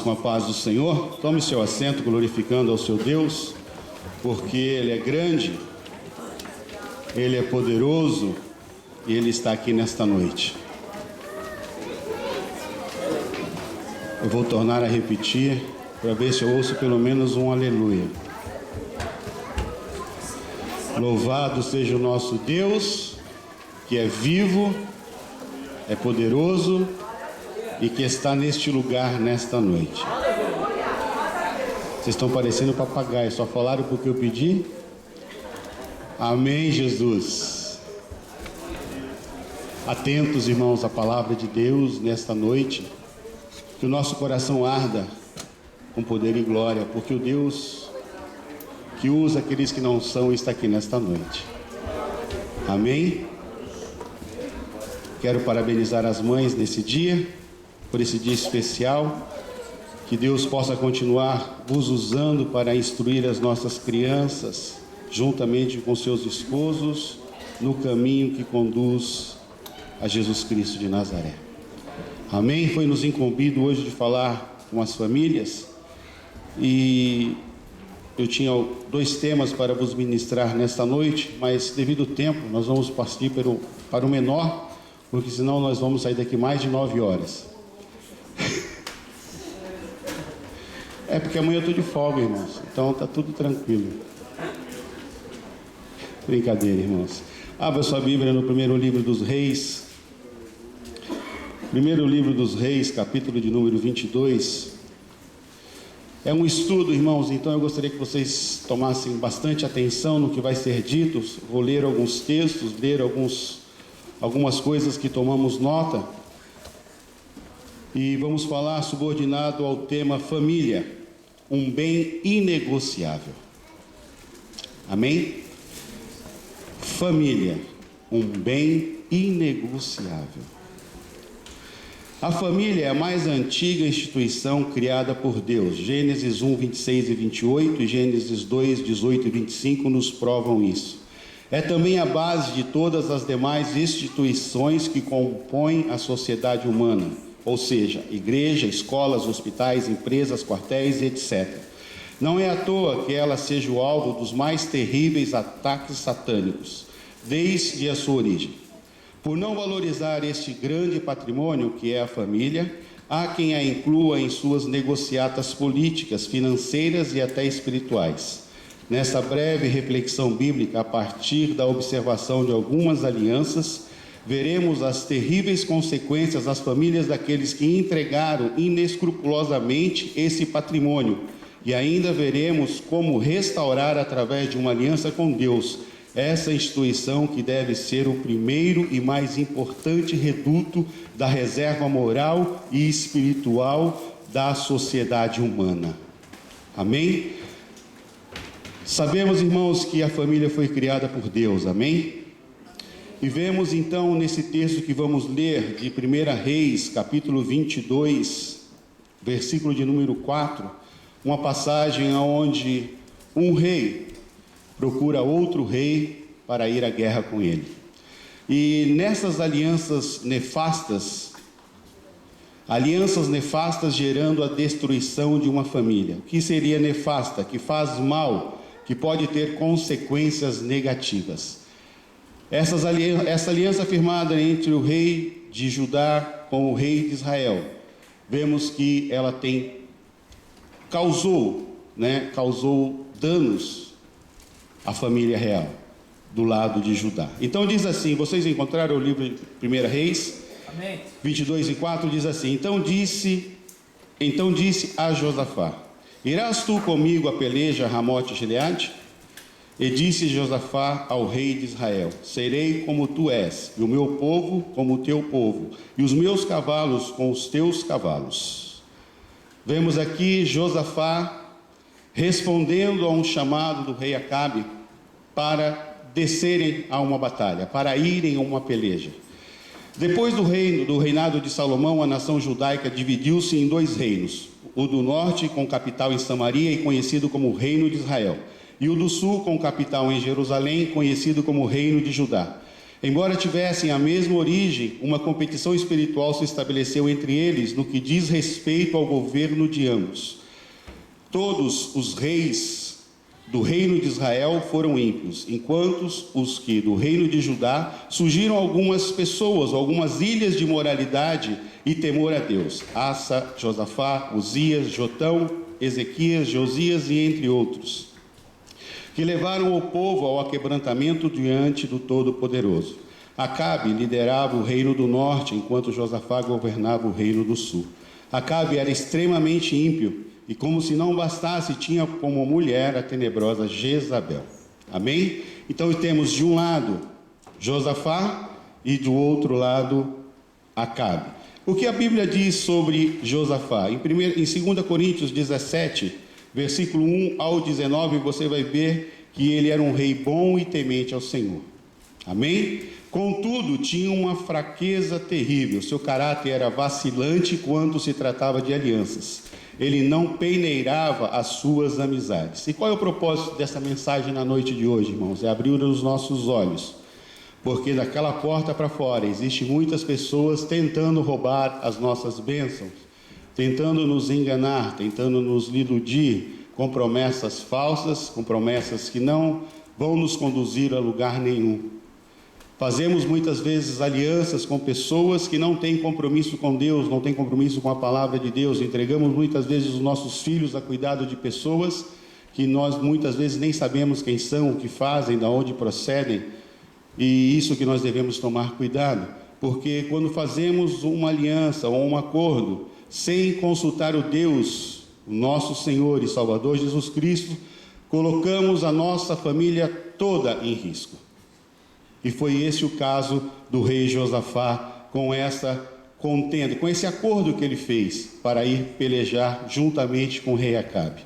com a paz do Senhor. Tome seu assento, glorificando ao seu Deus, porque Ele é grande, Ele é poderoso e Ele está aqui nesta noite. Eu vou tornar a repetir para ver se eu ouço pelo menos um aleluia. Louvado seja o nosso Deus, que é vivo, é poderoso e que está neste lugar nesta noite. Vocês estão parecendo papagaio, só falaram porque eu pedi? Amém, Jesus. Atentos, irmãos, à palavra de Deus nesta noite. Que o nosso coração arda com poder e glória, porque o Deus que usa aqueles que não são está aqui nesta noite. Amém? Quero parabenizar as mães nesse dia, por esse dia especial. Que Deus possa continuar vos usando para instruir as nossas crianças, juntamente com seus esposos, no caminho que conduz a Jesus Cristo de Nazaré. Amém? Foi nos incumbido hoje de falar com as famílias e eu tinha 2 temas para vos ministrar nesta noite, mas devido ao tempo nós vamos partir para o menor, porque senão nós vamos sair daqui mais de 9 horas. É porque amanhã eu estou de folga, irmãos, então está tudo tranquilo. Brincadeira, irmãos. Abra sua Bíblia no primeiro livro dos Reis. Primeiro livro dos Reis, capítulo de número 22. É um estudo, irmãos, então eu gostaria que vocês tomassem bastante atenção no que vai ser dito. Vou ler alguns textos, ler algumas coisas que tomamos nota. E vamos falar subordinado ao tema família, um bem inegociável. Amém? Família, um bem inegociável. A família é a mais antiga instituição criada por Deus. Gênesis 1, 26 e 28 e Gênesis 2, 18 e 25 nos provam isso. É também a base de todas as demais instituições que compõem a sociedade humana, ou seja, igreja, escolas, hospitais, empresas, quartéis e etc. Não é à toa que ela seja o alvo dos mais terríveis ataques satânicos, desde a sua origem. Por não valorizar este grande patrimônio que é a família, há quem a inclua em suas negociatas políticas, financeiras e até espirituais. Nessa breve reflexão bíblica, a partir da observação de algumas alianças, veremos as terríveis consequências das famílias daqueles que entregaram inescrupulosamente esse patrimônio, e ainda veremos como restaurar através de uma aliança com Deus essa instituição que deve ser o primeiro e mais importante reduto da reserva moral e espiritual da sociedade humana. Amém? Sabemos, irmãos, que a família foi criada por Deus, amém? E vemos então nesse texto que vamos ler de 1 Reis, capítulo 22, versículo de número 4, uma passagem onde um rei procura outro rei para ir à guerra com ele. E nessas alianças nefastas gerando a destruição de uma família. O que seria nefasta? Que faz mal, que pode ter consequências negativas. Essa aliança firmada entre o rei de Judá com o rei de Israel, vemos que ela causou danos à família real, do lado de Judá. Então diz assim, vocês encontraram o livro de 1 Reis? Amém. 22 e 4 diz assim, Então disse a Josafá, irás tu comigo a peleja a Ramote e Gileade? E disse Josafá ao rei de Israel, serei como tu és, e o meu povo como o teu povo, e os meus cavalos com os teus cavalos. Vemos aqui Josafá respondendo a um chamado do rei Acabe para descerem a uma batalha, para irem a uma peleja. Depois do reinado de Salomão, a nação judaica dividiu-se em 2 reinos, o do norte com capital em Samaria e conhecido como Reino de Israel, e o do sul com capital em Jerusalém, conhecido como Reino de Judá. Embora tivessem a mesma origem, uma competição espiritual se estabeleceu entre eles no que diz respeito ao governo de ambos. Todos os reis do reino de Israel foram ímpios, enquanto os que do reino de Judá surgiram algumas pessoas, algumas ilhas de moralidade e temor a Deus: Asa, Josafá, Uzias, Jotão, Ezequias, Josias e entre outros, que levaram o povo ao aquebrantamento diante do Todo-Poderoso. Acabe liderava o reino do norte, enquanto Josafá governava o reino do sul. Acabe era extremamente ímpio, e como se não bastasse, tinha como mulher a tenebrosa Jezabel. Amém? Então temos de um lado Josafá e do outro lado Acabe. O que a Bíblia diz sobre Josafá? Em 2 Coríntios 17, versículo 1 ao 19, você vai ver que ele era um rei bom e temente ao Senhor. Amém? Contudo, tinha uma fraqueza terrível. Seu caráter era vacilante quando se tratava de alianças. Ele não peneirava as suas amizades. E qual é o propósito dessa mensagem na noite de hoje, irmãos? É abrir os nossos olhos. Porque daquela porta para fora existem muitas pessoas tentando roubar as nossas bênçãos, tentando nos enganar, tentando nos iludir com promessas falsas, com promessas que não vão nos conduzir a lugar nenhum. Fazemos muitas vezes alianças com pessoas que não têm compromisso com Deus, não têm compromisso com a palavra de Deus. Entregamos muitas vezes os nossos filhos a cuidado de pessoas que nós muitas vezes nem sabemos quem são, o que fazem, de onde procedem. E isso que nós devemos tomar cuidado, porque quando fazemos uma aliança ou um acordo sem consultar o Deus, o nosso Senhor e Salvador Jesus Cristo, colocamos a nossa família toda em risco. E foi esse o caso do rei Josafá com essa contenda, com esse acordo que ele fez para ir pelejar juntamente com o rei Acabe.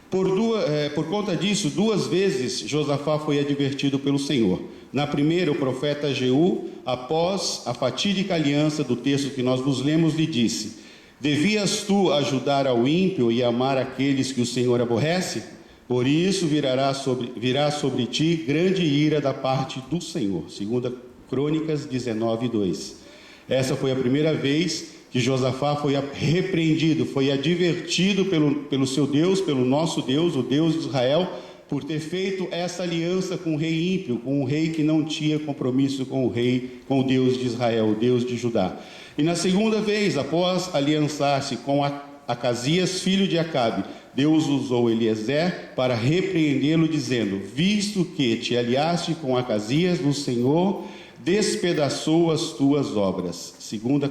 Por conta disso, 2 vezes Josafá foi advertido pelo Senhor. Na primeira, o profeta Jeú, após a fatídica aliança do texto que nós vos lemos, lhe disse: devias tu ajudar ao ímpio e amar aqueles que o Senhor aborrece? Por isso virá sobre ti grande ira da parte do Senhor. 2 Crônicas 19:2. Essa foi a primeira vez que Josafá foi repreendido, foi advertido pelo seu Deus, pelo nosso Deus, o Deus de Israel, por ter feito essa aliança com o rei ímpio, com o rei que não tinha compromisso com o Deus de Israel, o Deus de Judá. E na segunda vez, após aliançar-se com Acasias, filho de Acabe, Deus usou Eliezer para repreendê-lo, dizendo: visto que te aliaste com Acasias, o Senhor despedaçou as tuas obras. 2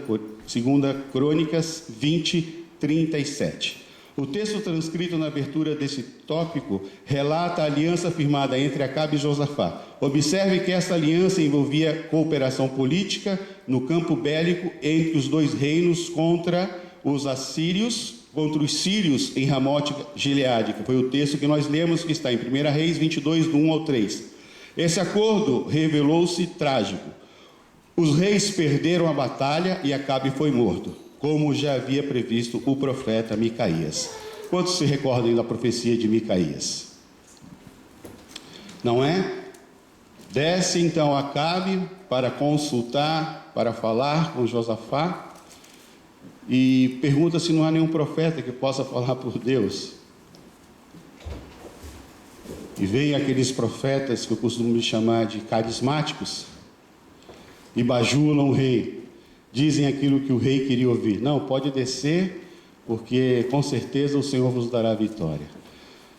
Crônicas 20:37. O texto transcrito na abertura desse tópico relata a aliança firmada entre Acabe e Josafá. Observe que essa aliança envolvia cooperação política no campo bélico entre os dois reinos contra os sírios em Ramote Gileade, que foi o texto que nós lemos, que está em 1 Reis 22, do 1 ao 3. Esse acordo revelou-se trágico. Os reis perderam a batalha e Acabe foi morto, como já havia previsto o profeta Micaías. Quantos se recordam da profecia de Micaías? Não é? Desce então Acabe para consultar, para falar com Josafá, e pergunta se não há nenhum profeta que possa falar por Deus. E vem aqueles profetas que eu costumo chamar de carismáticos, e bajulam o rei, dizem aquilo que o rei queria ouvir. Não, pode descer, porque com certeza o Senhor vos dará a vitória.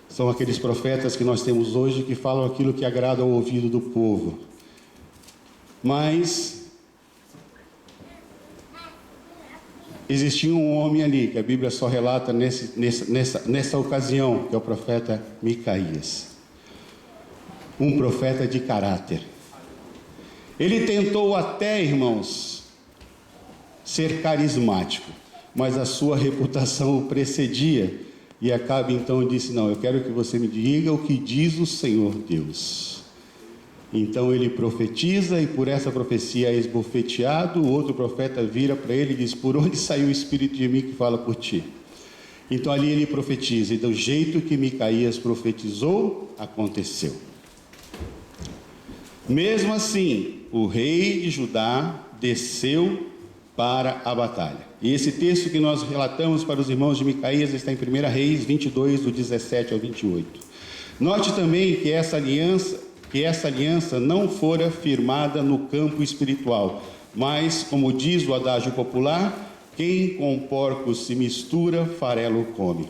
São aqueles profetas que nós temos hoje que falam aquilo que agrada ao ouvido do povo. Mas existia um homem ali, que a Bíblia só relata nessa ocasião, que é o profeta Micaías. Um profeta de caráter. Ele tentou até, irmãos, ser carismático, mas a sua reputação o precedia. E Acabe então disse: não, eu quero que você me diga o que diz o Senhor Deus. Então ele profetiza, e por essa profecia é esbofeteado. O outro profeta vira para ele e diz: por onde saiu o Espírito de mim que fala por ti? Então ali ele profetiza, e do jeito que Micaías profetizou, aconteceu. Mesmo assim, o rei de Judá desceu para a batalha. E esse texto que nós relatamos para os irmãos de Micaías está em 1 Reis 22, do 17 ao 28. Note também que essa aliança não fora firmada no campo espiritual, mas, como diz o adágio popular, quem com porcos se mistura, farelo come.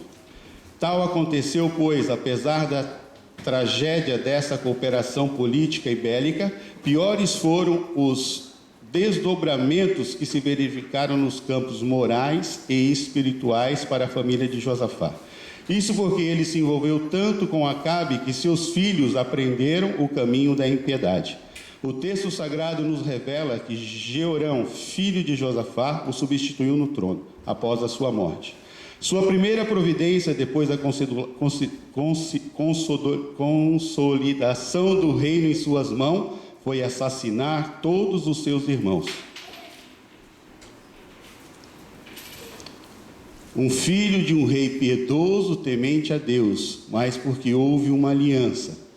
Tal aconteceu, pois, apesar da tragédia dessa cooperação política e bélica, piores foram os desdobramentos que se verificaram nos campos morais e espirituais para a família de Josafá. Isso porque ele se envolveu tanto com Acabe que seus filhos aprenderam o caminho da impiedade. O texto sagrado nos revela que Jeorão, filho de Josafá, o substituiu no trono, após a sua morte. Sua primeira providência, depois da consolidação do reino em suas mãos, foi assassinar todos os seus irmãos. Um filho de um rei piedoso, temente a Deus, mas porque houve uma aliança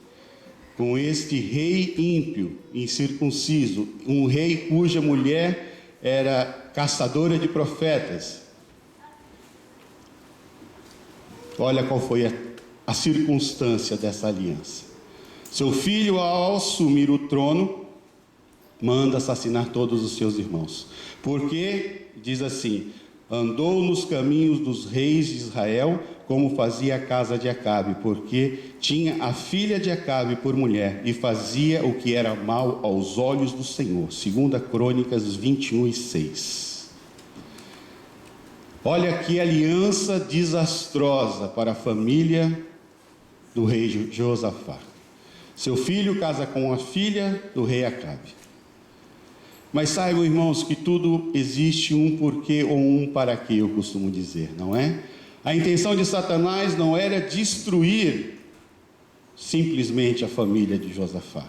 com este rei ímpio, incircunciso, um rei cuja mulher era caçadora de profetas. Olha qual foi a circunstância dessa aliança. Seu filho, ao assumir o trono, manda assassinar todos os seus irmãos. Porque, diz assim, andou nos caminhos dos reis de Israel, como fazia a casa de Acabe, porque tinha a filha de Acabe por mulher, e fazia o que era mal aos olhos do Senhor. 2 Crônicas 21:6. Olha que aliança desastrosa para a família do rei Josafá. Seu filho casa com a filha do rei Acabe. Mas saibam, irmãos, que tudo existe um porquê ou um para quê, eu costumo dizer, não é? A intenção de Satanás não era destruir simplesmente a família de Josafá.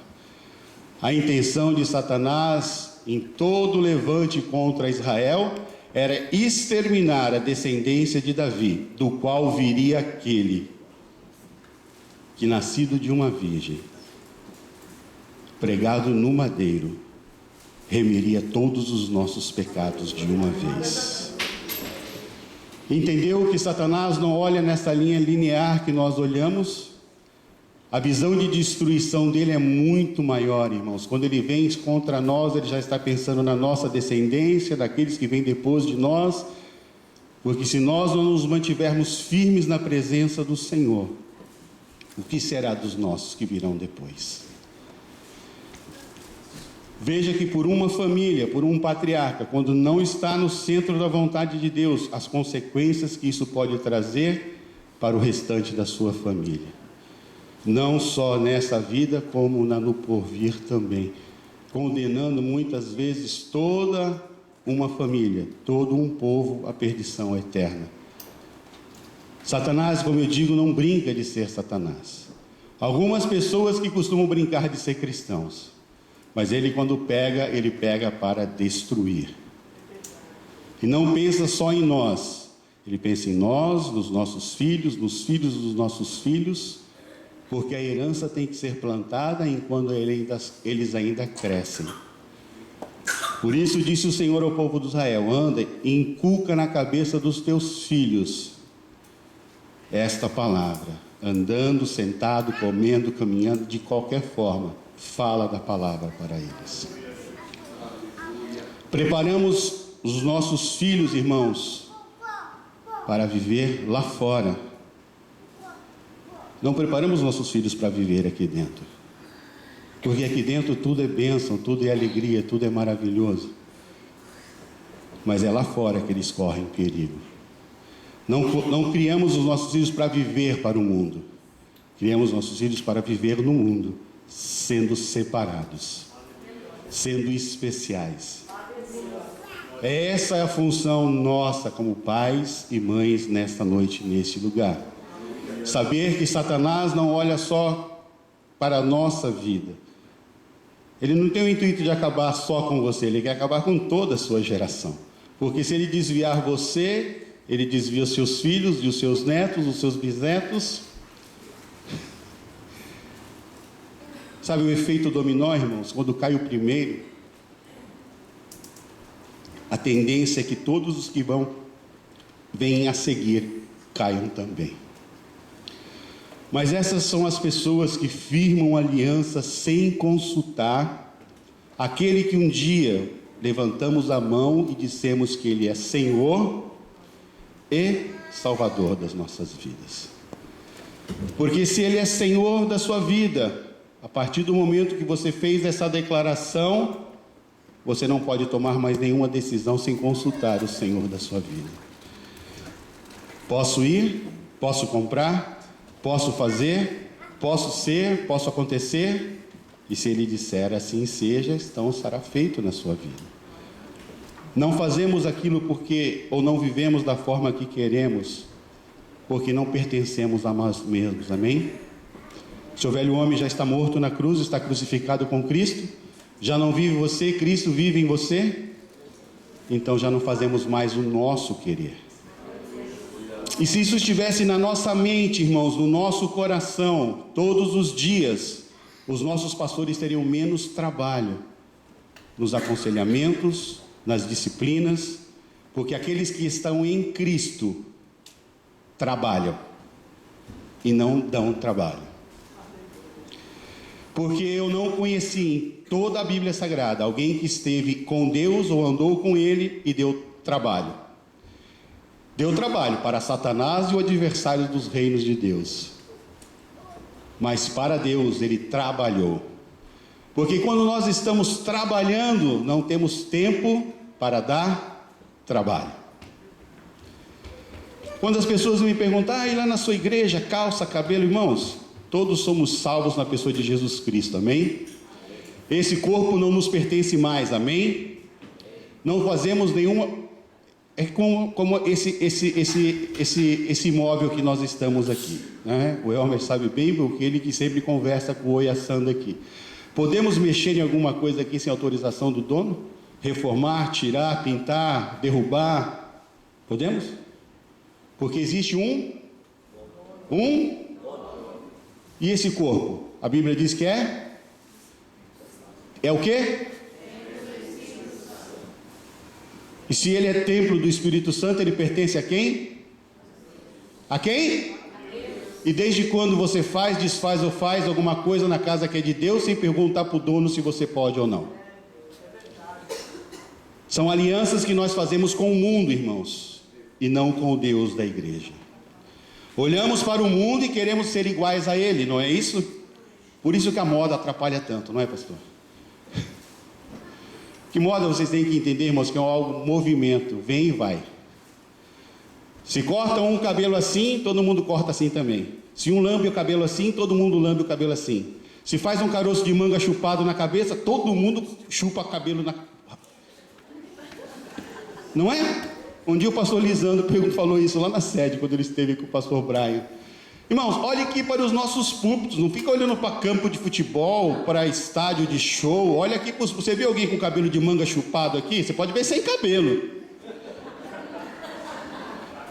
A intenção de Satanás, em todo levante contra Israel, era exterminar a descendência de Davi, do qual viria aquele que, nascido de uma virgem, pregado no madeiro, remiria todos os nossos pecados de uma vez. Entendeu que Satanás não olha nessa linha linear que nós olhamos? A visão de destruição dele é muito maior, irmãos. Quando ele vem contra nós, ele já está pensando na nossa descendência, daqueles que vêm depois de nós, porque se nós não nos mantivermos firmes na presença do Senhor, o que será dos nossos que virão depois? Veja que por uma família, por um patriarca, quando não está no centro da vontade de Deus, as consequências que isso pode trazer para o restante da sua família. Não só nessa vida, como no porvir também. Condenando muitas vezes toda uma família, todo um povo à perdição eterna. Satanás, como eu digo, não brinca de ser Satanás. Algumas pessoas que costumam brincar de ser cristãos. Mas ele, quando pega, ele pega para destruir. E não pensa só em nós. Ele pensa em nós, nos nossos filhos, nos filhos dos nossos filhos, porque a herança tem que ser plantada enquanto eles ainda crescem. Por isso disse o Senhor ao povo de Israel: anda e inculca na cabeça dos teus filhos esta palavra, andando, sentado, comendo, caminhando, de qualquer forma. Fala da palavra para eles. Preparamos os nossos filhos, irmãos, para viver lá fora. Não preparamos nossos filhos para viver aqui dentro. Porque aqui dentro tudo é bênção, tudo é alegria, tudo é maravilhoso. Mas é lá fora que eles correm perigo. Não criamos os nossos filhos para viver para o mundo. Criamos nossos filhos para viver no mundo, sendo separados, sendo especiais. Essa é a função nossa como pais e mães nesta noite, neste lugar. Saber que Satanás não olha só para a nossa vida. Ele não tem o intuito de acabar só com você, ele quer acabar com toda a sua geração. Porque se ele desviar você, ele desvia os seus filhos e os seus netos, os seus bisnetos. Sabe o efeito dominó, irmãos? Quando cai o primeiro, a tendência é que todos os que vêm a seguir caiam também. Mas essas são as pessoas que firmam aliança sem consultar aquele que um dia levantamos a mão e dissemos que Ele é Senhor e Salvador das nossas vidas. Porque se Ele é Senhor da sua vida, a partir do momento que você fez essa declaração, você não pode tomar mais nenhuma decisão sem consultar o Senhor da sua vida. Posso ir, posso comprar, posso fazer, posso ser, posso acontecer, e se Ele disser assim seja, então será feito na sua vida. Não fazemos aquilo porque, ou não vivemos da forma que queremos, porque não pertencemos a nós mesmos, amém? Seu velho homem já está morto na cruz, está crucificado com Cristo, já não vive você, Cristo vive em você, então já não fazemos mais o nosso querer. E se isso estivesse na nossa mente, irmãos, no nosso coração, todos os dias, os nossos pastores teriam menos trabalho nos aconselhamentos, nas disciplinas, porque aqueles que estão em Cristo trabalham e não dão trabalho. Porque eu não conheci em toda a Bíblia Sagrada alguém que esteve com Deus ou andou com Ele e deu trabalho. Deu trabalho para Satanás e o adversário dos reinos de Deus. Mas para Deus Ele trabalhou. Porque quando nós estamos trabalhando, não temos tempo para dar trabalho. Quando as pessoas me perguntam, e lá na sua igreja, calça, cabelo, irmãos, todos somos salvos na pessoa de Jesus Cristo, amém? Esse corpo não nos pertence mais, amém? Não fazemos nenhuma... É como esse imóvel que nós estamos aqui, né? O Elmer sabe bem, porque ele que sempre conversa com o Oi Assando aqui. Podemos mexer em alguma coisa aqui sem autorização do dono? Reformar, tirar, pintar, derrubar? Podemos? Porque existe um? E esse corpo? A Bíblia diz que é? É o quê? E se ele é templo do Espírito Santo, ele pertence a quem? A quem? E desde quando você faz, desfaz ou faz alguma coisa na casa que é de Deus, sem perguntar para o dono se você pode ou não? São alianças que nós fazemos com o mundo, irmãos, e não com o Deus da igreja. Olhamos para o mundo e queremos ser iguais a ele, não é isso? Por isso que a moda atrapalha tanto, não é, pastor? Que moda vocês têm que entender, irmãos, que é algo movimento, vem e vai. Se corta um cabelo assim, todo mundo corta assim também. Se um lambe o cabelo assim, todo mundo lambe o cabelo assim. Se faz um caroço de manga chupado na cabeça, todo mundo chupa cabelo na... Não é? Um dia o pastor Lisandro falou isso lá na sede, quando ele esteve com o pastor Brian. Irmãos, olhe aqui para os nossos púlpitos, não fica olhando para campo de futebol, para estádio de show. Olha aqui, você vê alguém com cabelo de manga chupado aqui? Você pode ver sem cabelo.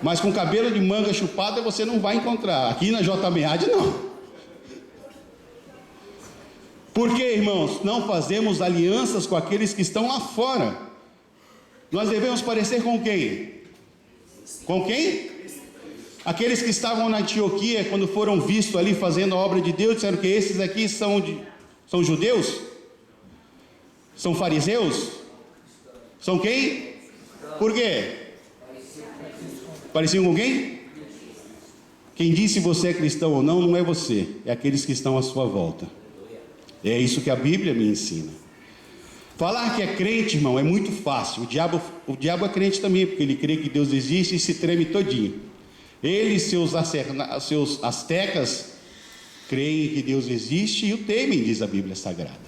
Mas com cabelo de manga chupada você não vai encontrar. Aqui na JMAD não. Por que, irmãos? Não fazemos alianças com aqueles que estão lá fora. Nós devemos parecer com quem? Com quem? Aqueles que estavam na Antioquia, quando foram vistos ali fazendo a obra de Deus, disseram que esses aqui são judeus? São fariseus? São quem? Por quê? Pareciam com quem? Quem disse você é cristão ou não, não é você, é aqueles que estão à sua volta. É isso que a Bíblia me ensina. Falar que é crente, irmão, é muito fácil. O diabo é crente também, porque ele crê que Deus existe e se treme todinho. Ele e seus astecas creem que Deus existe e o temem, diz a Bíblia Sagrada.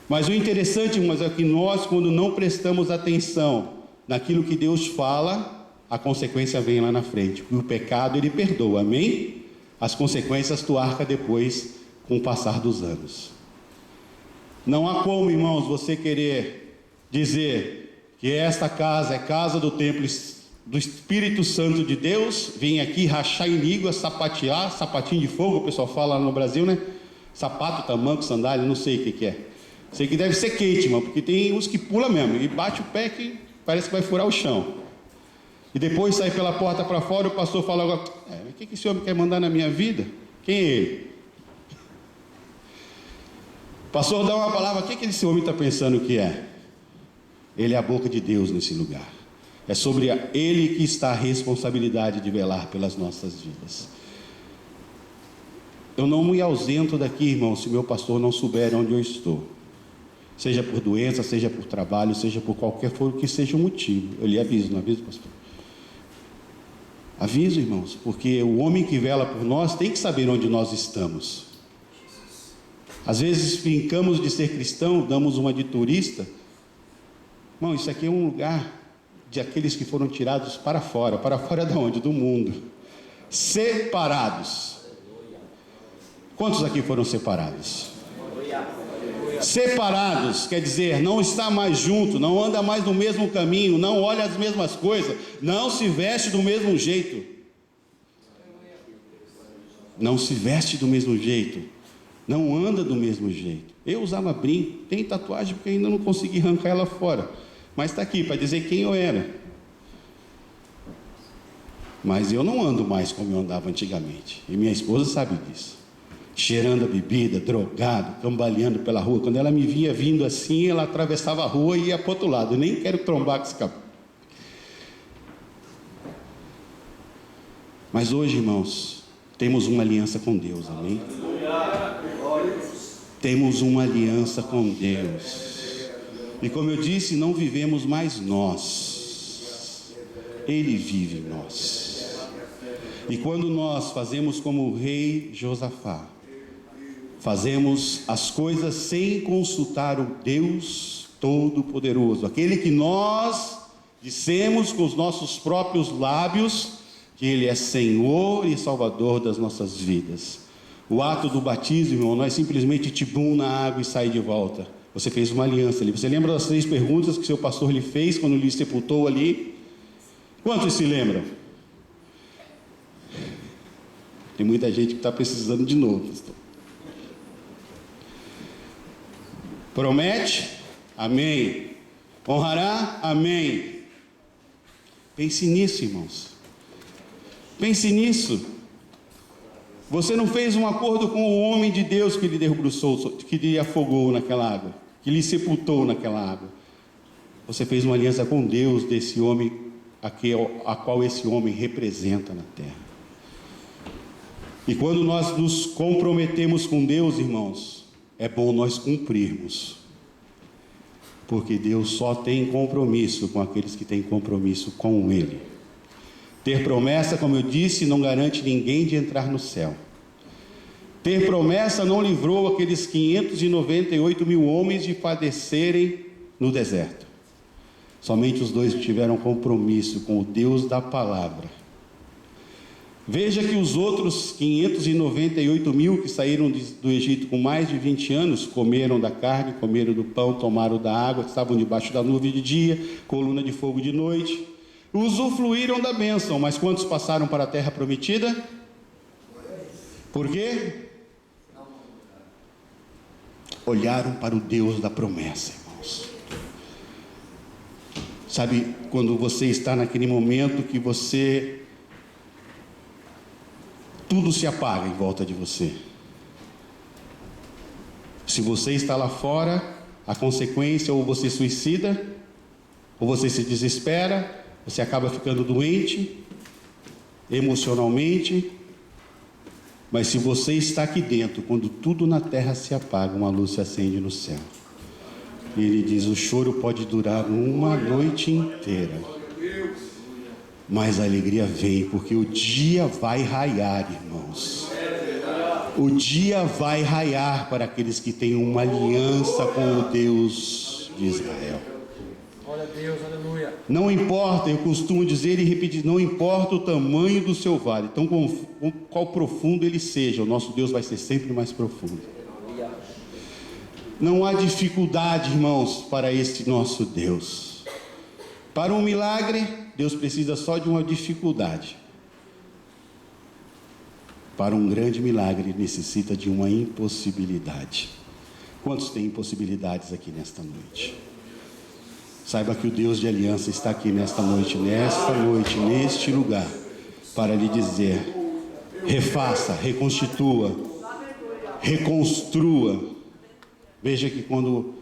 Mas o interessante, irmãos, é que nós, quando não prestamos atenção naquilo que Deus fala, a consequência vem lá na frente. O pecado ele perdoa, amém? As consequências tu arca depois com o passar dos anos. Não há como, irmãos, você querer dizer que esta casa é casa do templo do Espírito Santo de Deus, vem aqui rachar em língua, sapatear, sapatinho de fogo, o pessoal fala lá no Brasil, né? sapato, tamanco, sandália, não sei o que é. Sei que deve ser quente, irmão, porque tem uns que pula mesmo, e bate o pé que parece que vai furar o chão. E depois sai pela porta para fora, o pastor fala, o que esse homem quer mandar na minha vida? Quem é ele? O pastor dá uma palavra, o que esse homem está pensando que é? Ele é a boca de Deus nesse lugar. É sobre ele que está a responsabilidade de velar pelas nossas vidas. Eu não me ausento daqui, irmão, se meu pastor não souber onde eu estou. Seja por doença, seja por trabalho, seja por qualquer for que seja o motivo. Eu lhe aviso, não aviso, pastor? Aviso, irmãos, porque o homem que vela por nós tem que saber onde nós estamos. Às vezes brincamos de ser cristão, damos uma de turista. Irmão, isso aqui é um lugar de aqueles que foram tirados para fora. Para fora de onde? Do mundo. Separados. Quantos aqui foram separados? Separados, quer dizer, não está mais junto, não anda mais no mesmo caminho, não olha as mesmas coisas, não se veste do mesmo jeito. Não se veste do mesmo jeito, não anda do mesmo jeito. Eu usava brinco, tem tatuagem porque ainda não consegui arrancar ela fora, mas está aqui para dizer quem eu era. Mas eu não ando mais como eu andava antigamente, e minha esposa sabe disso. Cheirando a bebida, drogado, cambaleando pela rua. Quando ela me via vindo assim, ela atravessava a rua e ia para o outro lado. Eu nem quero trombar com esse capô. Mas hoje, irmãos, temos uma aliança com Deus, amém? Temos uma aliança com Deus. E como eu disse, não vivemos mais nós. Ele vive em nós. E quando nós fazemos como o rei Josafá, fazemos as coisas sem consultar o Deus Todo-Poderoso, aquele que nós dissemos com os nossos próprios lábios que Ele é Senhor e Salvador das nossas vidas. O ato do batismo, irmão, não é simplesmente tibum na água e sair de volta. Você fez uma aliança ali. Você lembra das 3 perguntas que seu pastor lhe fez quando lhe sepultou ali? Quantos se lembram? Tem muita gente que está precisando de novo, pastor. Promete? Amém. Honrará? Amém. Pense nisso, irmãos. Pense nisso. Você não fez um acordo com o homem de Deus que lhe debruçou, que lhe afogou naquela água, que lhe sepultou naquela água. Você fez uma aliança com Deus desse homem, a qual esse homem representa na terra. E quando nós nos comprometemos com Deus, irmãos, é bom nós cumprirmos, porque Deus só tem compromisso com aqueles que têm compromisso com Ele. Ter promessa, como eu disse, não garante ninguém de entrar no céu. Ter promessa não livrou aqueles 598 mil homens de padecerem no deserto. Somente os 2 que tiveram compromisso com o Deus da palavra. Veja que os outros 598 mil que saíram do Egito com mais de 20 anos, comeram da carne, comeram do pão, tomaram da água, estavam debaixo da nuvem de dia, coluna de fogo de noite, usufruíram da bênção. Mas quantos passaram para a terra prometida? Por quê? Olharam para o Deus da promessa, irmãos. Sabe, quando você está naquele momento que tudo se apaga em volta de você. Se você está lá fora, a consequência, ou você suicida, ou você se desespera, você acaba ficando doente, emocionalmente. Mas se você está aqui dentro, quando tudo na terra se apaga, uma luz se acende no céu. E ele diz, o choro pode durar uma noite inteira. Mas a alegria vem, porque o dia vai raiar, irmãos. O dia vai raiar para aqueles que têm uma aliança com o Deus de Israel. Glória a Deus, aleluia. Não importa, eu costumo dizer e repetir, não importa o tamanho do seu vale, então qual profundo ele seja, o nosso Deus vai ser sempre mais profundo. Não há dificuldade, irmãos, para este nosso Deus. Para um milagre, Deus precisa só de uma dificuldade. Para um grande milagre necessita de uma impossibilidade. Quantos têm impossibilidades aqui nesta noite? Saiba que o Deus de aliança está aqui nesta noite, neste lugar, para lhe dizer: refaça, reconstitua, reconstrua. Veja que quando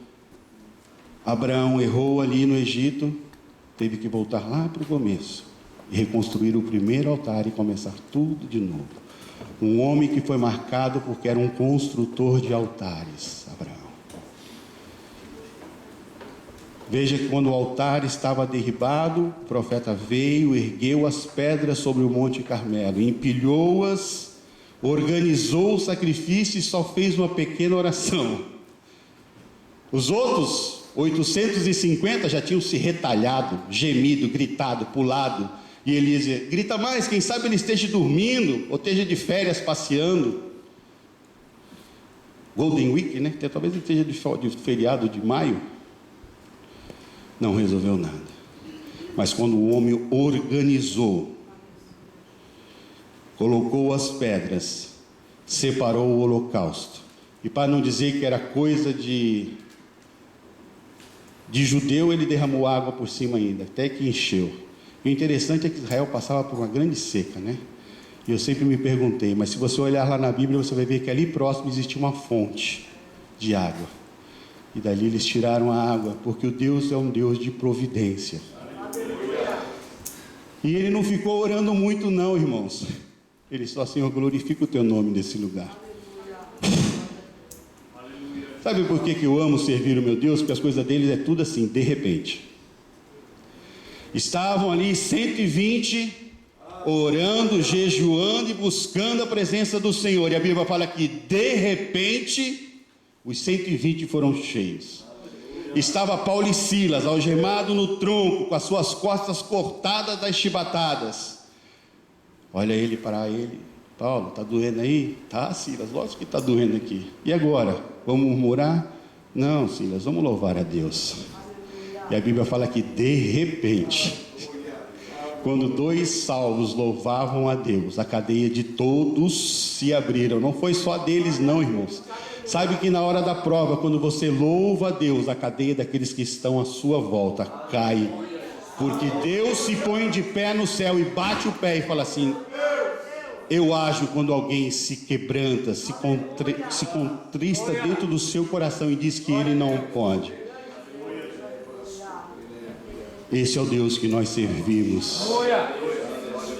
Abraão errou ali no Egito, teve que voltar lá para o começo e reconstruir o primeiro altar e começar tudo de novo. Um homem que foi marcado porque era um construtor de altares, Abraão. Veja que quando o altar estava derribado, o profeta veio, ergueu as pedras sobre o Monte Carmelo, empilhou-as, organizou o sacrifício e só fez uma pequena oração. Os outros 850 já tinham se retalhado, gemido, gritado, pulado. E Elias dizia: grita mais, quem sabe ele esteja dormindo, ou esteja de férias passeando. Golden Week, né? Talvez ele esteja de feriado de maio. Não resolveu nada. Mas quando o homem organizou, colocou as pedras, separou o holocausto, e para não dizer que era coisa de judeu, ele derramou água por cima ainda, até que encheu. E o interessante é que Israel passava por uma grande seca, né? E eu sempre me perguntei, mas se você olhar lá na Bíblia, você vai ver que ali próximo existia uma fonte de água. E dali eles tiraram a água, porque o Deus é um Deus de providência. E ele não ficou orando muito não, irmãos. Ele só: Senhor, glorifica o teu nome nesse lugar. Sabe por que eu amo servir o meu Deus? Porque as coisas deles é tudo assim, de repente. Estavam ali 120 orando, jejuando e buscando a presença do Senhor. E a Bíblia fala que de repente os 120 foram cheios. Estava Paulo e Silas algemado no tronco, com as suas costas cortadas das chibatadas. Olha ele para ele: Paulo, está doendo aí? Tá, Silas, lógico que está doendo aqui. E agora? Vamos murmurar? Não, Silas, vamos louvar a Deus. E a Bíblia fala que de repente, quando 2 salvos louvavam a Deus, a cadeia de todos se abriram. Não foi só deles não, irmãos. Sabe que na hora da prova, quando você louva a Deus, a cadeia daqueles que estão à sua volta cai. Porque Deus se põe de pé no céu e bate o pé e fala assim: eu ajo quando alguém se quebranta, se contrista dentro do seu coração e diz que ele não pode. Esse é o Deus que nós servimos.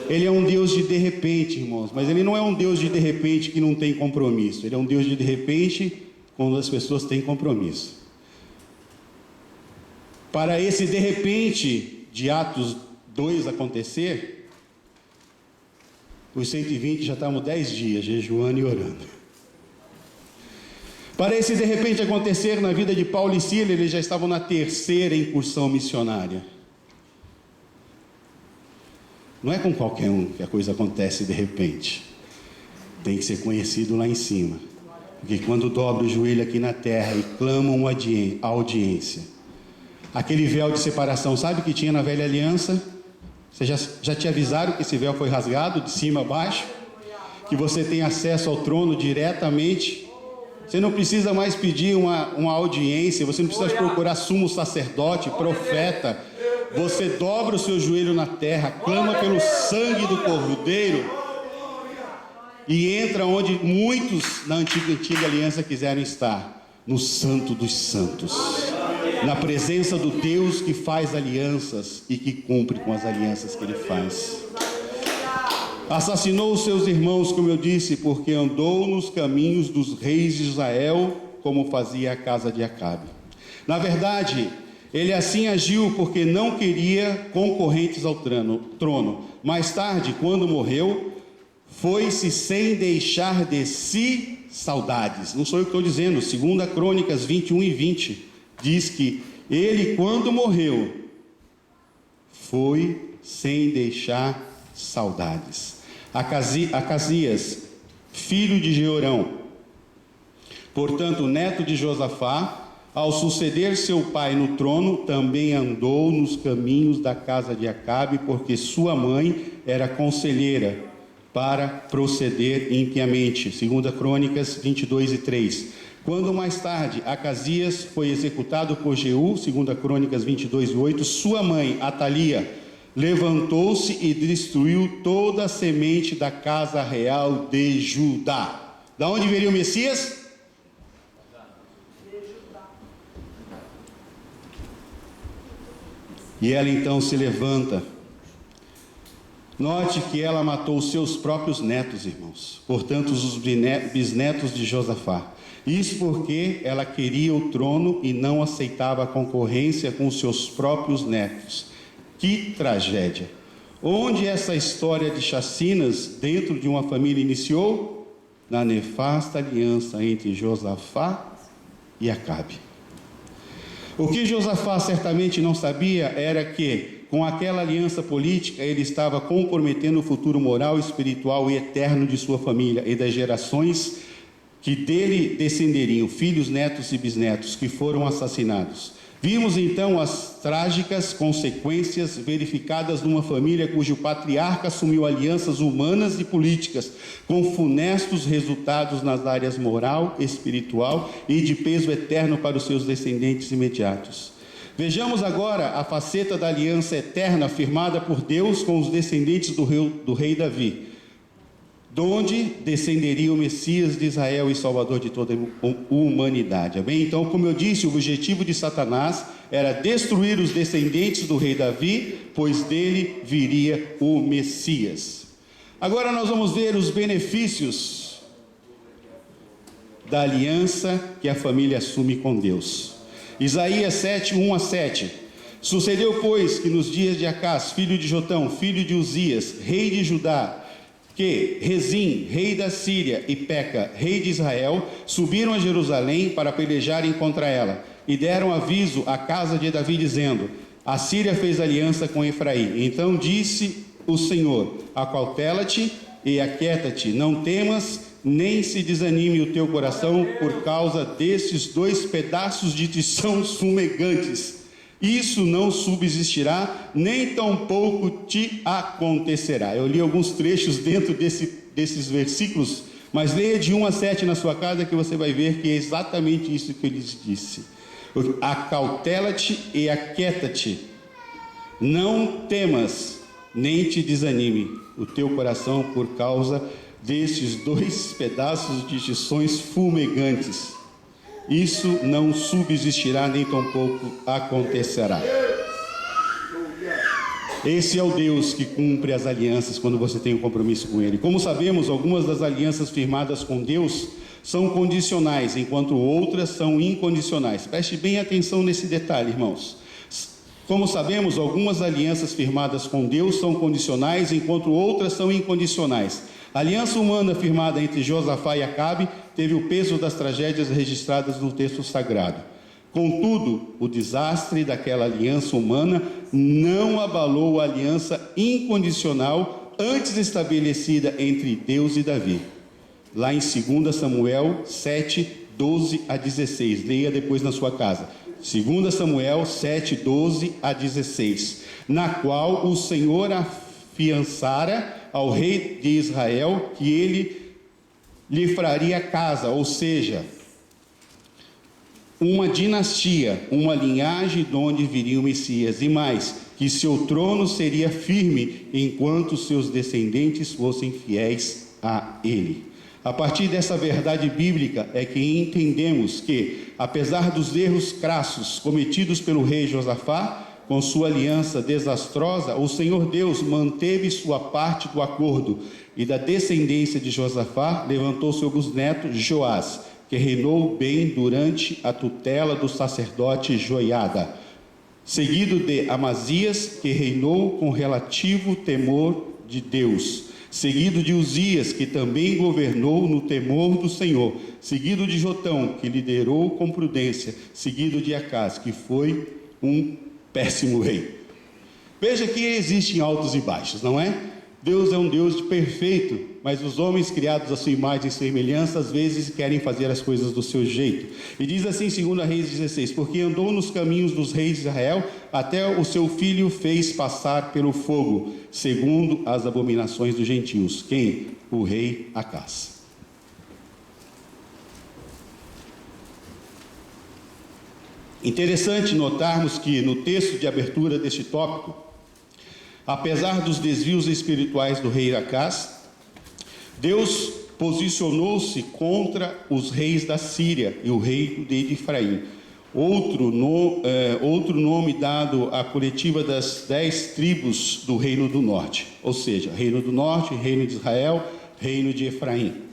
Ele é um Deus de repente, irmãos, mas ele não é um Deus de repente que não tem compromisso. Ele é um Deus de repente quando as pessoas têm compromisso. Para esse de repente de Atos 2 acontecer, os 120 já estavam 10 dias jejuando e orando. Para esse de repente acontecer na vida de Paulo e Silas, eles já estavam na 3ª incursão missionária. Não é com qualquer um que a coisa acontece de repente. Tem que ser conhecido lá em cima. Porque quando dobra o joelho aqui na terra e clamam a audiência, aquele véu de separação, sabe que tinha na velha aliança? Você já te avisaram que esse véu foi rasgado de cima a baixo? Que você tem acesso ao trono diretamente? Você não precisa mais pedir uma audiência, você não precisa procurar sumo sacerdote, profeta. Você dobra o seu joelho na terra, clama pelo sangue do Cordeiro e entra onde muitos na antiga aliança quiseram estar, no Santo dos Santos, na presença do Deus que faz alianças e que cumpre com as alianças que Ele faz. Assassinou os seus irmãos, como eu disse, porque andou nos caminhos dos reis de Israel, como fazia a casa de Acabe. Na verdade, ele assim agiu porque não queria concorrentes ao trono. Mais tarde, quando morreu, foi-se sem deixar de si saudades. Não sou eu que estou dizendo, 2 Crônicas 21 e 20, diz que ele, quando morreu, foi sem deixar saudades. Acasias, filho de Jeorão, portanto, neto de Josafá, ao suceder seu pai no trono, também andou nos caminhos da casa de Acabe, porque sua mãe era conselheira para proceder impiamente. 2 Crônicas 22:3. Quando mais tarde Acasias foi executado por Jeú, 2 Crônicas 22:8, sua mãe, Atalia, levantou-se e destruiu toda a semente da casa real de Judá. Da onde viria o Messias? E ela então se levanta. Note que ela matou os seus próprios netos, irmãos, portanto os bisnetos de Josafá. Isso porque ela queria o trono e não aceitava a concorrência com os seus próprios netos. Que tragédia! Onde essa história de chacinas dentro de uma família iniciou? Na nefasta aliança entre Josafá e Acabe. O que Josafá certamente não sabia era que, com aquela aliança política, ele estava comprometendo o futuro moral, espiritual e eterno de sua família e das gerações que dele descenderiam, filhos, netos e bisnetos, que foram assassinados. Vimos então as trágicas consequências verificadas numa família cujo patriarca assumiu alianças humanas e políticas, com funestos resultados nas áreas moral, espiritual e de peso eterno para os seus descendentes imediatos. Vejamos agora a faceta da aliança eterna firmada por Deus com os descendentes do rei Davi, donde descenderia o Messias de Israel e Salvador de toda a humanidade. Amém? Então, como eu disse, o objetivo de Satanás era destruir os descendentes do rei Davi, pois dele viria o Messias. Agora nós vamos ver os benefícios da aliança que a família assume com Deus. Isaías 7, 1-7. Sucedeu, pois, que nos dias de Acás, filho de Jotão, filho de Uzias, rei de Judá, que Rezim, rei da Síria, e Peca, rei de Israel, subiram a Jerusalém para pelejarem contra ela, e deram aviso à casa de Davi, dizendo: a Síria fez aliança com Efraim. Então disse o Senhor: acautela-te e aquieta-te, não temas, nem se desanime o teu coração por causa desses 2 pedaços de tição fumegantes. Isso não subsistirá, nem tampouco te acontecerá. Eu li alguns trechos dentro desses versículos, mas leia de 1-7 na sua casa que você vai ver que é exatamente isso que ele disse. Acautela-te e aquieta-te, não temas, nem te desanime o teu coração por causa destes 2 pedaços de tições fumegantes. Isso não subsistirá, nem tampouco acontecerá. Esse é o Deus que cumpre as alianças quando você tem um compromisso com Ele. Como sabemos, algumas das alianças firmadas com Deus são condicionais, enquanto outras são incondicionais. Preste bem atenção nesse detalhe, irmãos. Como sabemos, algumas alianças firmadas com Deus são condicionais, enquanto outras são incondicionais. A aliança humana firmada entre Josafá e Acabe teve o peso das tragédias registradas no texto sagrado. Contudo, o desastre daquela aliança humana não abalou a aliança incondicional antes estabelecida entre Deus e Davi. Lá em 2 Samuel 7, 12-16. Leia depois na sua casa. 2 Samuel 7, 12-16. Na qual o Senhor afiançara ao rei de Israel que ele lhe faria casa, ou seja, uma dinastia, uma linhagem de onde viria o Messias, e mais, que seu trono seria firme enquanto seus descendentes fossem fiéis a ele. A partir dessa verdade bíblica é que entendemos que, apesar dos erros crassos cometidos pelo rei Josafá, com sua aliança desastrosa, o Senhor Deus manteve sua parte do acordo, e da descendência de Josafá levantou seu bisneto Joás, que reinou bem durante a tutela do sacerdote Joiada, seguido de Amazias, que reinou com relativo temor de Deus, seguido de Uzias, que também governou no temor do Senhor, seguido de Jotão, que liderou com prudência, seguido de Acás, que foi um péssimo rei. Veja que existem altos e baixos, não é? Deus é um Deus perfeito, mas os homens criados à sua imagem e semelhança, às vezes querem fazer as coisas do seu jeito. E diz assim, 2 Reis 16, porque andou nos caminhos dos reis de Israel, até o seu filho fez passar pelo fogo, segundo as abominações dos gentios. Quem? O rei Acás. Interessante notarmos que no texto de abertura deste tópico, apesar dos desvios espirituais do rei Acás, Deus posicionou-se contra os reis da Síria e o rei de Efraim. Outro nome dado à coletiva das 10 tribos do reino do norte, ou seja, reino do norte, reino de Israel, reino de Efraim.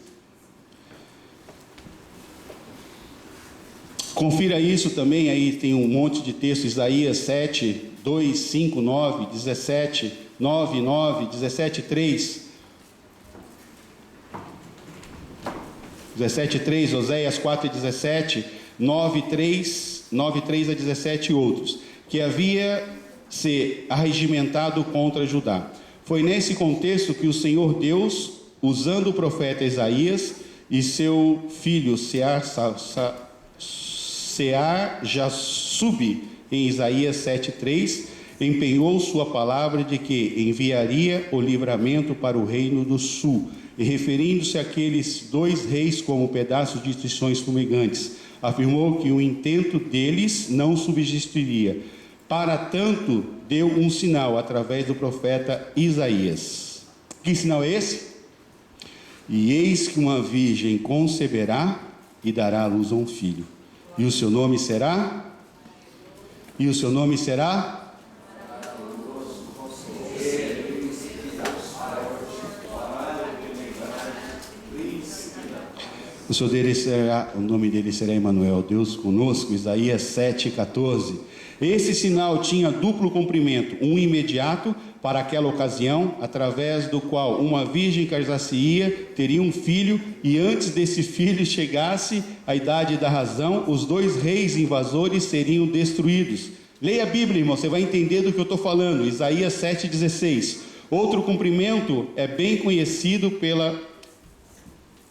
Confira isso também, aí tem um monte de texto, Isaías 7, 2, 5, 9, 17, 9, 9, 17, 3, 17, 3, Oséias 4 e 17, 9, 3 a 17 e outros, que havia se arregimentado contra Judá. Foi nesse contexto que o Senhor Deus, usando o profeta Isaías e seu filho Sear-Jasub, em Isaías 7,3, empenhou sua palavra de que enviaria o livramento para o reino do sul, e referindo-se àqueles 2 reis como pedaços de instituições fumegantes, afirmou que o intento deles não subsistiria. Para tanto, deu um sinal através do profeta Isaías. Que sinal é esse? E eis que uma virgem conceberá e dará à luz a um filho. E o seu nome será? E o seu nome será? O nome dele será Emanuel, Deus conosco, Isaías 7,14. Esse sinal tinha duplo cumprimento, um imediato para aquela ocasião, através do qual uma virgem casar-se-ia, teria um filho, e antes desse filho chegasse à idade da razão, os 2 reis invasores seriam destruídos. Leia a Bíblia, irmão, você vai entender do que eu estou falando. Isaías 7,16. Outro cumprimento é bem conhecido pela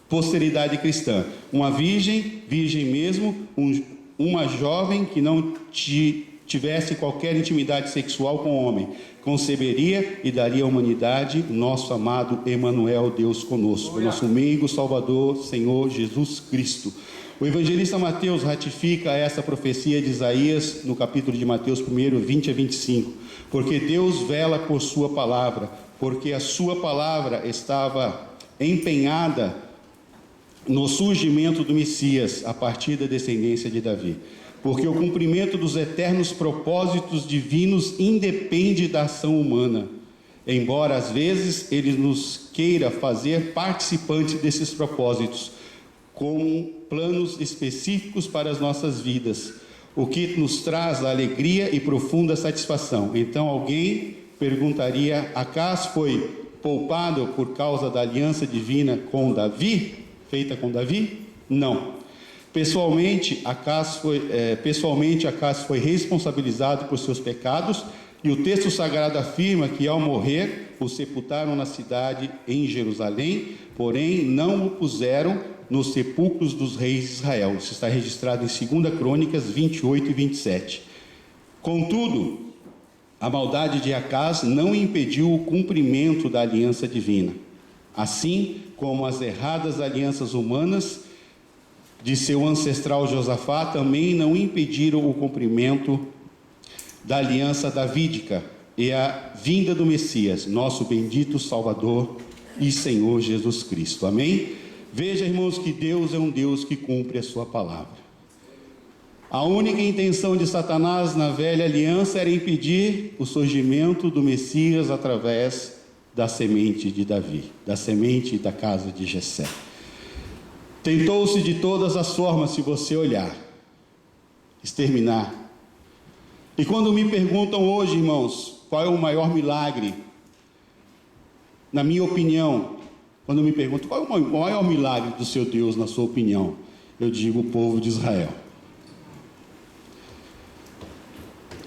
posteridade cristã. Uma virgem mesmo, uma jovem que não tivesse qualquer intimidade sexual com o homem, conceberia e daria à humanidade o nosso amado Emanuel, Deus conosco, nosso meigo Salvador, Senhor Jesus Cristo. O evangelista Mateus ratifica essa profecia de Isaías no capítulo de Mateus 1, 20 a 25, porque Deus vela por sua palavra, porque a sua palavra estava empenhada no surgimento do Messias, a partir da descendência de Davi. Porque o cumprimento dos eternos propósitos divinos independe da ação humana, embora às vezes ele nos queira fazer participantes desses propósitos, com planos específicos para as nossas vidas, o que nos traz alegria e profunda satisfação. Então alguém perguntaria: Acás foi poupado por causa da aliança divina com Davi? Feita com Davi? Não. Pessoalmente, Acás foi responsabilizado por seus pecados, e o texto sagrado afirma que ao morrer, o sepultaram na cidade em Jerusalém, porém não o puseram nos sepulcros dos reis de Israel. Isso está registrado em 2 Crônicas 28 e 27. Contudo, a maldade de Acás não impediu o cumprimento da aliança divina, assim como as erradas alianças humanas de seu ancestral Josafá também não impediram o cumprimento da aliança davídica e a vinda do Messias, nosso bendito Salvador e Senhor Jesus Cristo. Amém? Veja, irmãos, que Deus é um Deus que cumpre a sua palavra. A única intenção de Satanás na velha aliança era impedir o surgimento do Messias através da semente de Davi, da semente da casa de Jessé. Tentou-se de todas as formas, se você olhar, exterminar. E quando me perguntam hoje, irmãos, qual é o maior milagre, na minha opinião, quando me perguntam qual é o maior milagre do seu Deus, na sua opinião, eu digo o povo de Israel.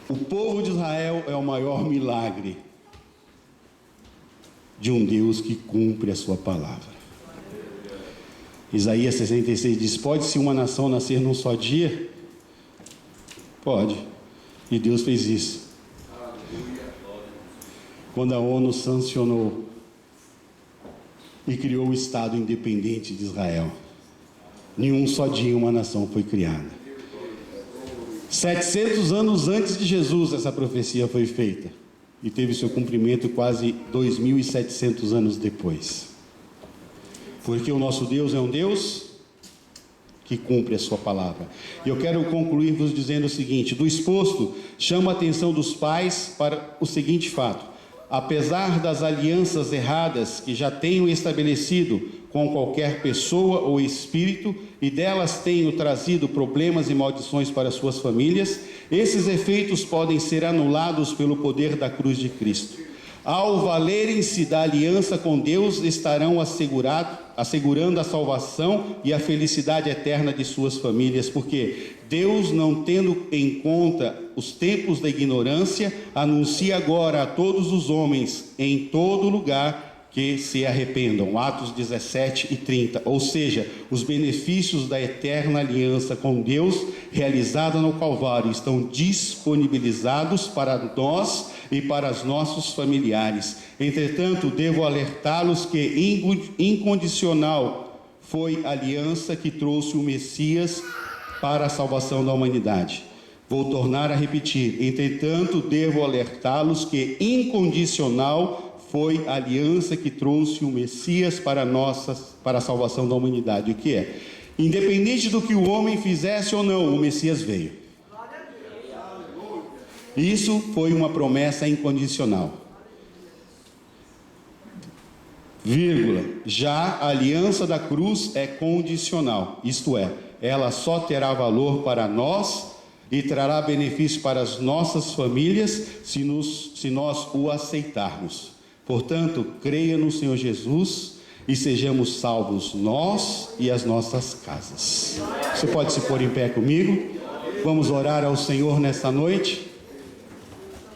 O povo de Israel é o maior milagre de um Deus que cumpre a sua palavra. Isaías 66 diz: pode-se uma nação nascer num só dia? Pode. E Deus fez isso. Quando a ONU sancionou e criou o Estado independente de Israel, em um só dia uma nação foi criada. 700 anos antes de Jesus essa profecia foi feita e teve seu cumprimento quase 2.700 anos depois. Porque o nosso Deus é um Deus que cumpre a sua palavra. E eu quero concluir-vos dizendo o seguinte: do exposto, chama a atenção dos pais para o seguinte fato: apesar das alianças erradas que já tenham estabelecido com qualquer pessoa ou espírito, e delas tenham trazido problemas e maldições para suas famílias, esses efeitos podem ser anulados pelo poder da cruz de Cristo. Ao valerem-se da aliança com Deus, estarão assegurando a salvação e a felicidade eterna de suas famílias, porque Deus, não tendo em conta os tempos da ignorância, anuncia agora a todos os homens em todo lugar que se arrependam. Atos 17 e 30, ou seja, os benefícios da eterna aliança com Deus realizada no Calvário estão disponibilizados para nós e para os nossos familiares. Entretanto, devo alertá-los que incondicional foi a aliança que trouxe o Messias para a salvação da humanidade. Vou tornar a repetir: entretanto, devo alertá-los que incondicional foi a aliança que trouxe o Messias para a salvação da humanidade. O que é? Independente do que o homem fizesse ou não, o Messias veio. Isso foi uma promessa incondicional. Vírgula. Já a aliança da cruz é condicional. Isto é, ela só terá valor para nós e trará benefício para as nossas famílias se nós o aceitarmos. Portanto, creia no Senhor Jesus e sejamos salvos nós e as nossas casas. Você pode se pôr em pé comigo? Vamos orar ao Senhor nesta noite.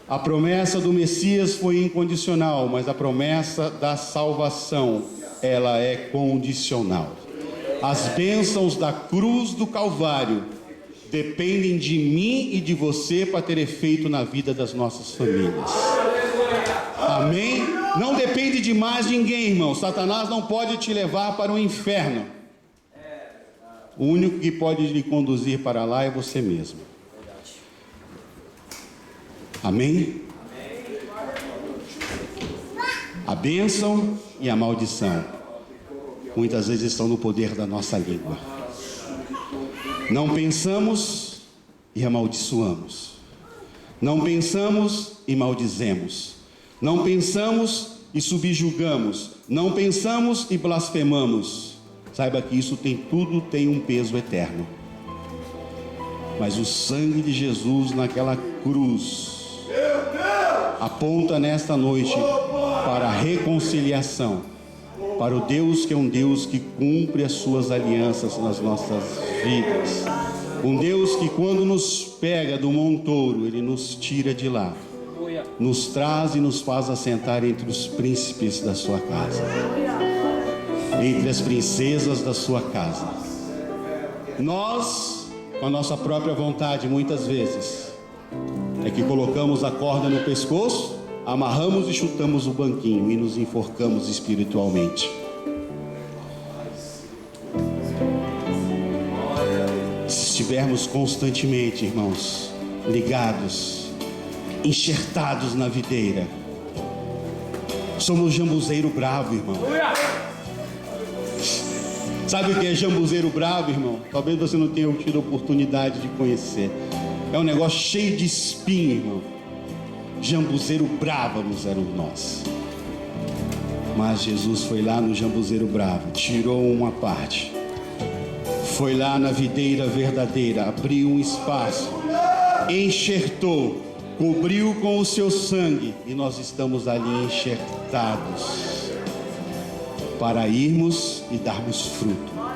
A promessa do Messias foi incondicional, mas a promessa da salvação, ela é condicional. As bênçãos da cruz do Calvário dependem de mim e de você para ter efeito na vida das nossas famílias. Amém? Não depende de mais ninguém, irmão. Satanás não pode te levar para o inferno. O único que pode lhe conduzir para lá é você mesmo. Amém? A bênção e a maldição muitas vezes estão no poder da nossa língua. Não pensamos e amaldiçoamos. Não pensamos e maldizemos. Não pensamos e subjugamos. Não pensamos e blasfemamos. Saiba que isso tudo tem um peso eterno. Mas o sangue de Jesus naquela cruz aponta nesta noite para a reconciliação, para o Deus que é um Deus que cumpre as suas alianças nas nossas vidas. Um Deus que, quando nos pega do montouro, Ele nos tira de lá, nos traz e nos faz assentar entre os príncipes da sua casa, entre as princesas da sua casa. Nós, com a nossa própria vontade, muitas vezes, é que colocamos a corda no pescoço, amarramos e chutamos o banquinho e nos enforcamos espiritualmente. Se estivermos constantemente, irmãos, ligados, enxertados na videira, somos jambuzeiro bravo, irmão. Sabe o que é jambuzeiro bravo, irmão? Talvez você não tenha tido a oportunidade de conhecer. É um negócio cheio de espinho, irmão. Jambuzeiro brávamos eram nós. Mas Jesus foi lá no jambuzeiro bravo, tirou uma parte, foi lá na videira verdadeira, abriu um espaço, enxertou, cobriu com o seu sangue, e nós estamos ali enxertados para irmos e darmos fruto.